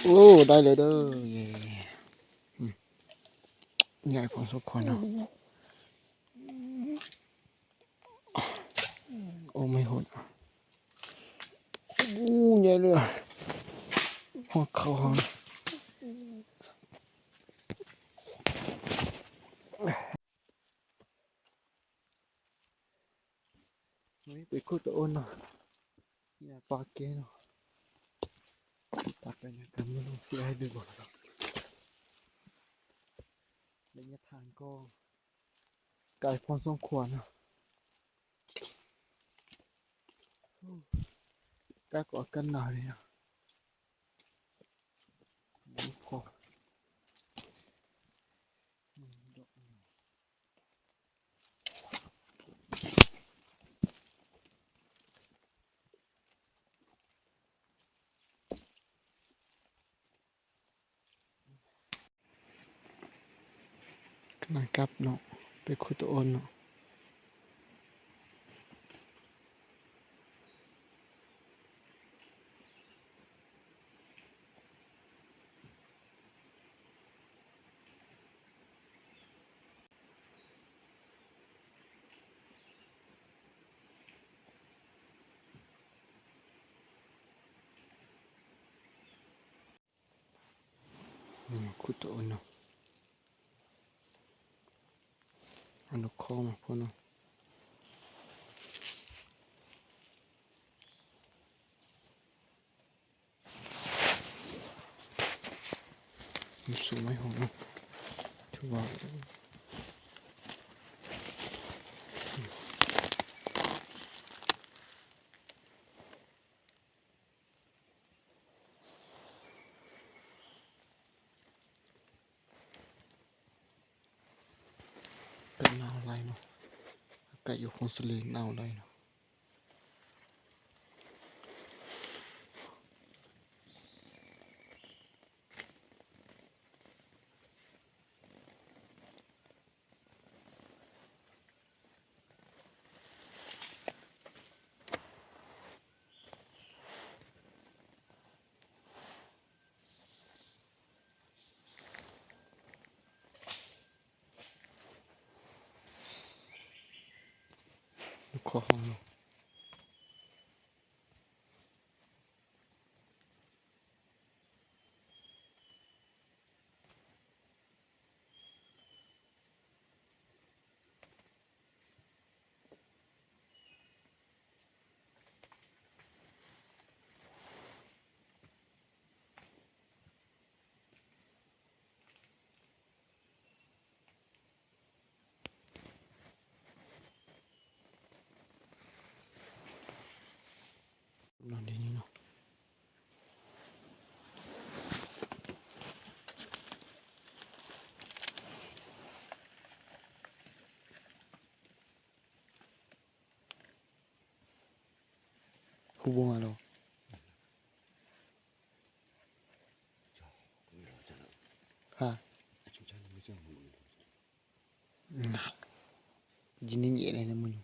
โอ้ได้เลยเด้อเย่อืมใหญ่พอสมควรเนาะโอ้ไม่หดอู้ใหญ่เลยหัวเขาหางนี่ไปคุดตัวอ้นเนาะอย่าปากเกเนาะตัดไปนะกันไม่รู้เสียให้ดูบ่เนาะระยะทางก็ไกลพอสมควรเนาะใกล้กว่ากันหน่อยเลยเนาะนี่พอขนาดกลับเนาะไปคุดตัวอ้นเนาะคุดตัวอ้นเนาะเอานกคอมาพอเนาะมันสูงไม่หงเนาะถือว่าเป็นแนวอะไรเนาะไก่อยู่คงสลีแนวอะไรเนาะนกคอหางเนาะนอนดีนี่เนาะคูบัวเราฮะหนักยินดีเย็นเลยนะมึง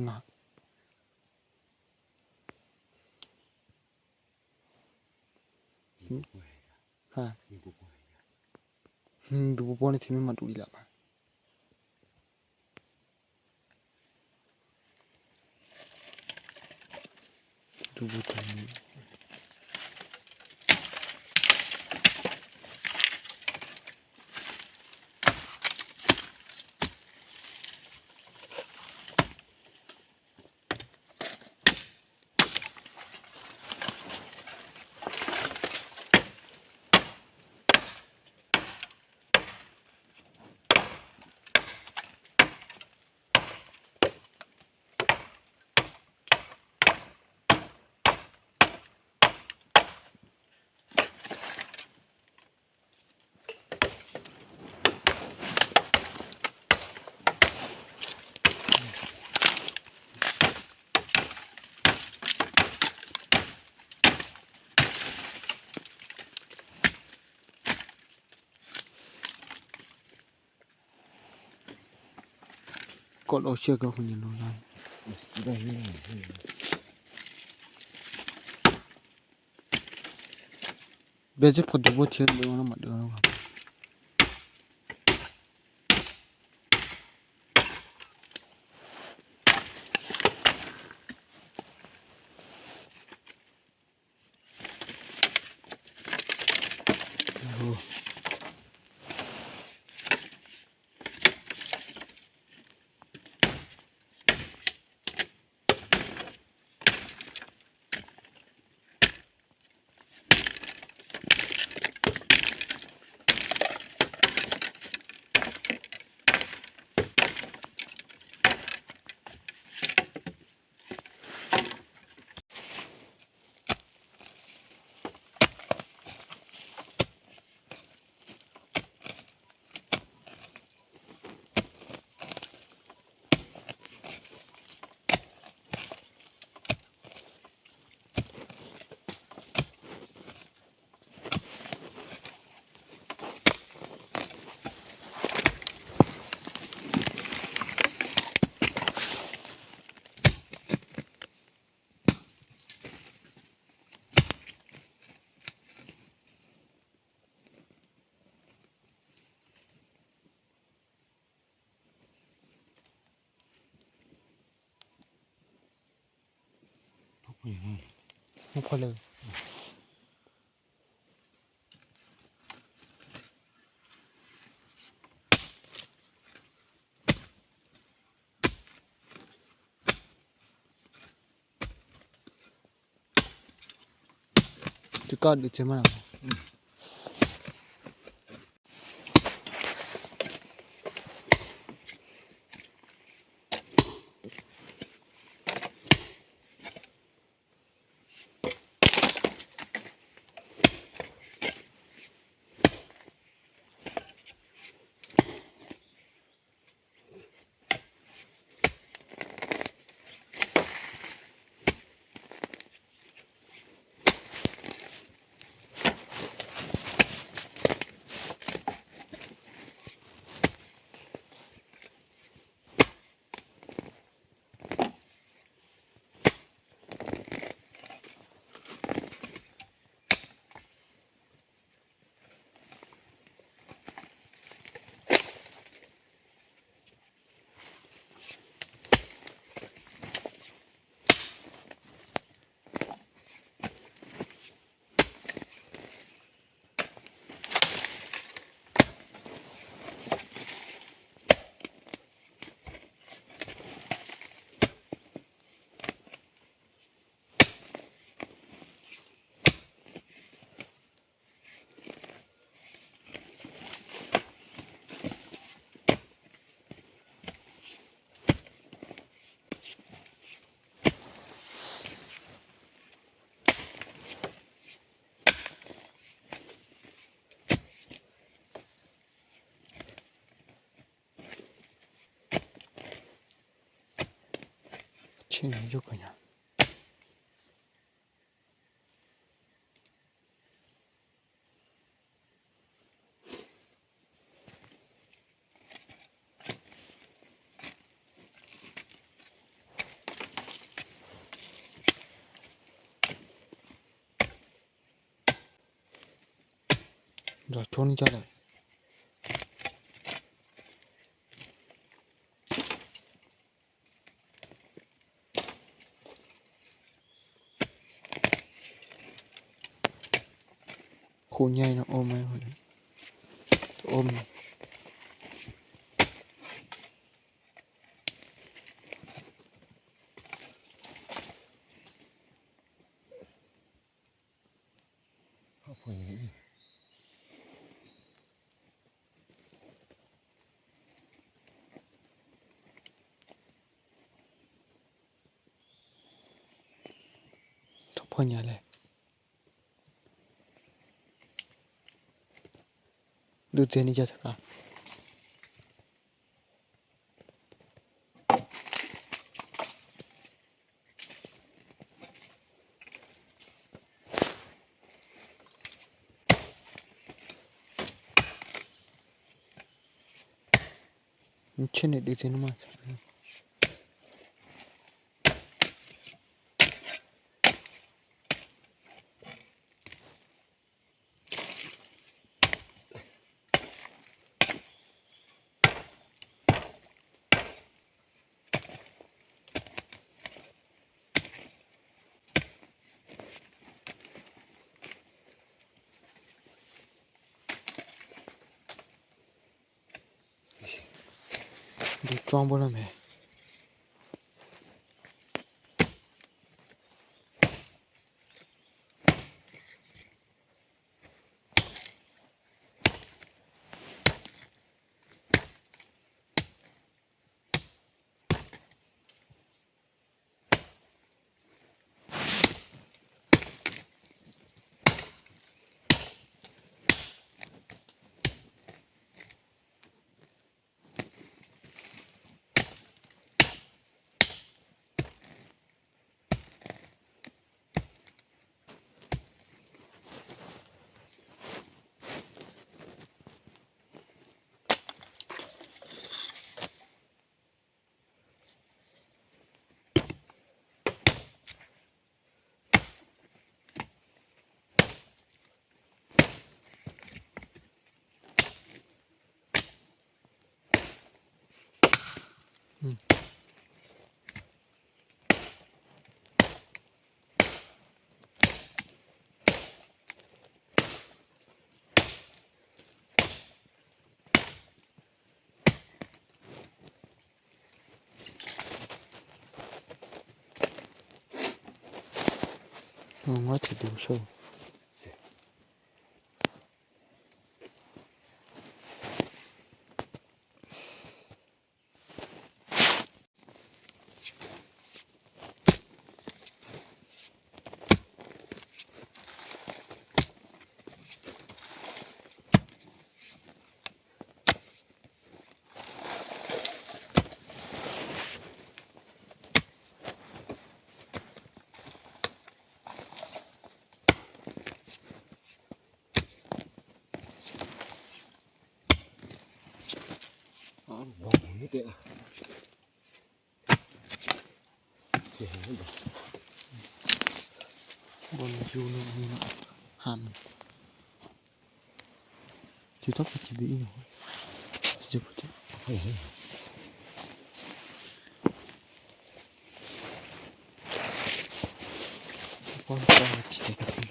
หนักฮะดูบัวในทีมมันดูดีละมาดูบัวตัวนี้ กดเอาเชือกก็คงจะรู้ได้ได้ बेजे photo there दो ना मत दोไม่พอเลยจุดก็ดูเจมันเช่นนี้ยุกันเนี่ยเราชนกันเลยคูใหญ่นะโอมไหมโอมทุกคนอย่าเลยดูเจนี่จะสักการเช่นนี้ดูเจนี่มาสัก装不了没？我去留守。我没得，这还是吧。Bon siêu nữa như nào hàm chỉ tóc chỉ bị nữa chỉ có thế con ta chỉ có thế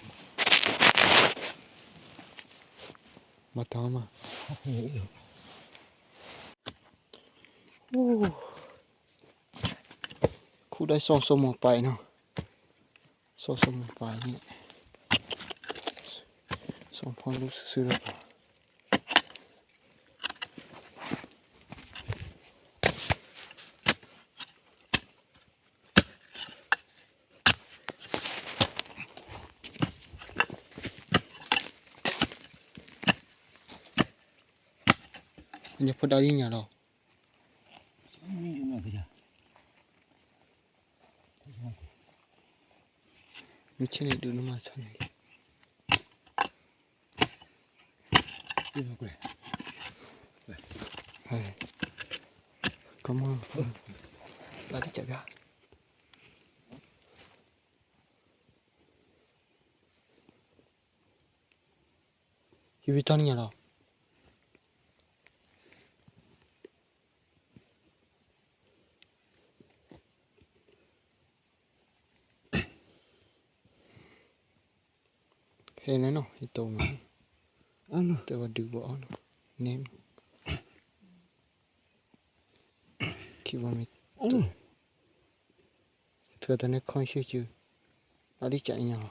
mà tao mà khu đây so so một bài nào so so một bài này so phong lúc xưa rồi nhập vào đây nhà rồi nếu trên này đường nó mà sao này cảm ơn là đi chạy ra Hivi tao nhà rồi hay nó itu mah itu dua nem kilometer katanya konsi chứ đi chạy nhau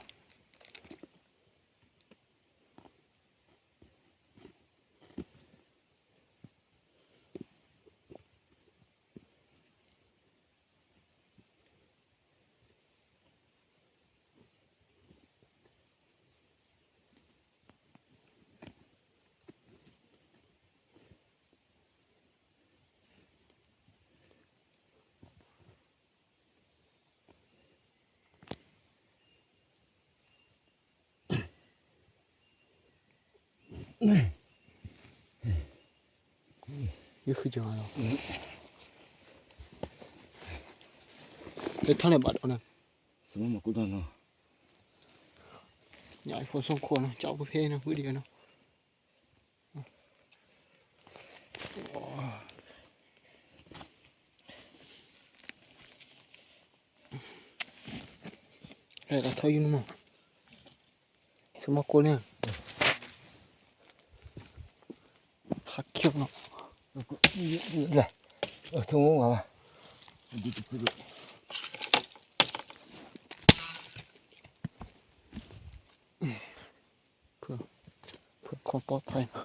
이거 그지 않아 내 턴에 맞아나 Semua mak kuda no. nhảy phố sông khô nó cháu cái phê nó bữa đi nó đây là thôi nhưng mà sao mà cô nè hạt kiêu nó Này. 통호 가봐. 어디 집을. เพื่อความปลอดภัยนะ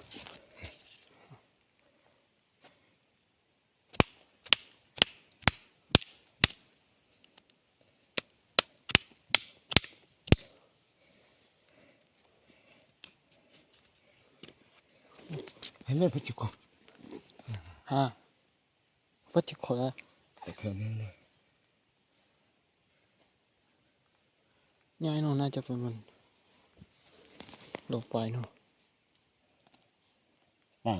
옛날 붙이고. ฮะวัดที่ขอแล้ว 됐네. ง่ายเนาะน่าจะเป็นมันลงไปเนาะ 아.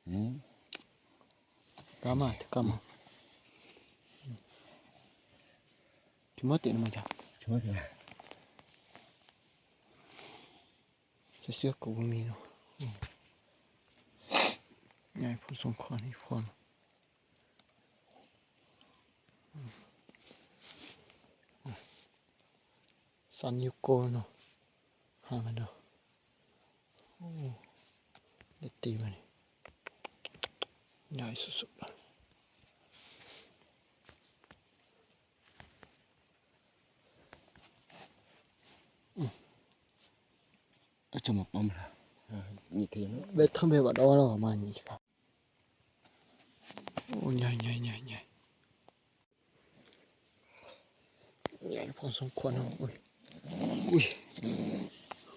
응? กามาถึงกามาถึงเมื่อติดมาจาก 저기야. เสื้อกูมีเนาะง่ายผู้สงเคราะห์นี่พอซันยูโกเนาะหามันเนาะโอ้เด็ดตีมันใหญ่สุดๆ 저 막 뻔라. 밑에 는 왜 텀에 와 넣어라 많이 가. 오 냐냐냐냐. 야 방송 코너. ui ui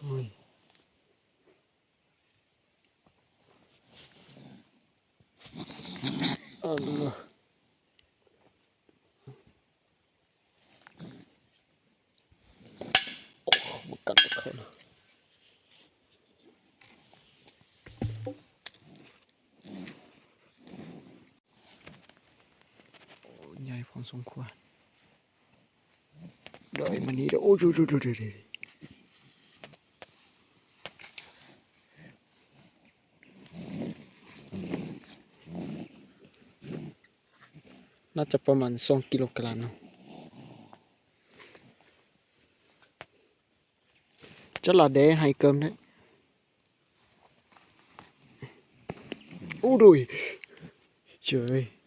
ui. 아 누가. 못 갔다 카나. nhai phong sông khoan đợi mà đi đâu ôi rồi rồi น่าจะประมาณ2 กิโลกรัมเนาะจะละเดให้เกิมได้โอ้ยเฉย